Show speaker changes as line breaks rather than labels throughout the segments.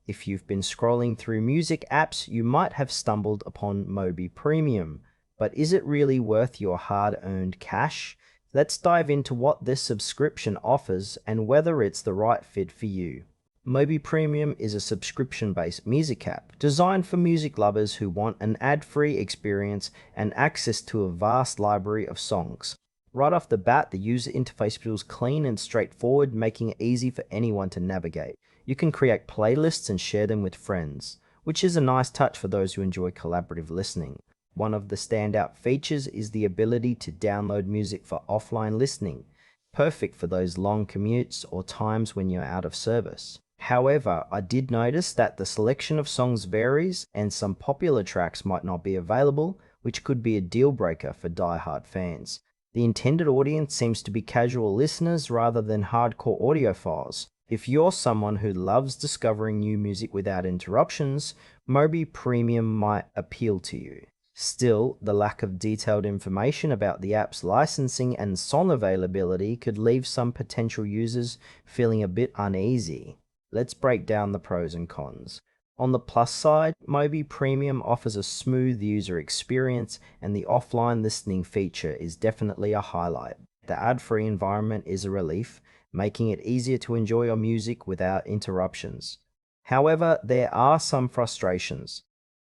If you've been scrolling through music apps, you might have stumbled upon Moby Premium. But is it really worth your hard-earned cash? Let's dive into what this subscription offers and whether it's the right fit for you. Moby Premium is a subscription-based music app designed for music lovers who want an ad-free experience and access to a vast library of songs. Right off the bat, the user interface feels clean and straightforward, making it easy for anyone to navigate. You can create playlists and share them with friends, which is a nice touch for those who enjoy collaborative listening. One of the standout features is the ability to download music for offline listening, perfect for those long commutes or times when you're out of service. However, I did notice that the selection of songs varies and some popular tracks might not be available, which could be a deal breaker for die-hard fans. The intended audience seems to be casual listeners rather than hardcore audiophiles. If you're someone who loves discovering new music without interruptions, Moby Premium might appeal to you. Still, the lack of detailed information about the app's licensing and song availability could leave some potential users feeling a bit uneasy. Let's break down the pros and cons. On the plus side, Moby Premium offers a smooth user experience, and the offline listening feature is definitely a highlight. The ad-free environment is a relief, making it easier to enjoy your music without interruptions. However, there are some frustrations.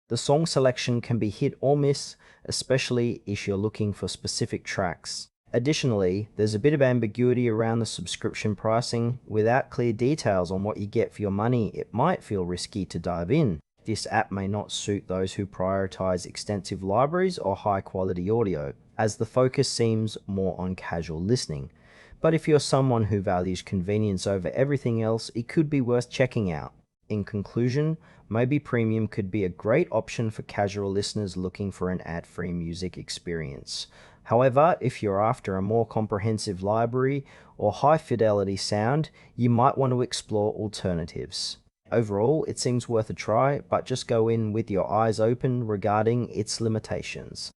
The song selection can be hit or miss, especially if you're looking for specific tracks. Additionally, there's a bit of ambiguity around the subscription pricing. Without clear details on what you get for your money, it might feel risky to dive in. This app may not suit those who prioritize extensive libraries or high-quality audio, as the focus seems more on casual listening. But if you're someone who values convenience over everything else, it could be worth checking out. In conclusion, Moby Premium could be a great option for casual listeners looking for an ad-free music experience. However, if you're after a more comprehensive library or high-fidelity sound, you might want to explore alternatives. Overall, it seems worth a try, but just go in with your eyes open regarding its limitations.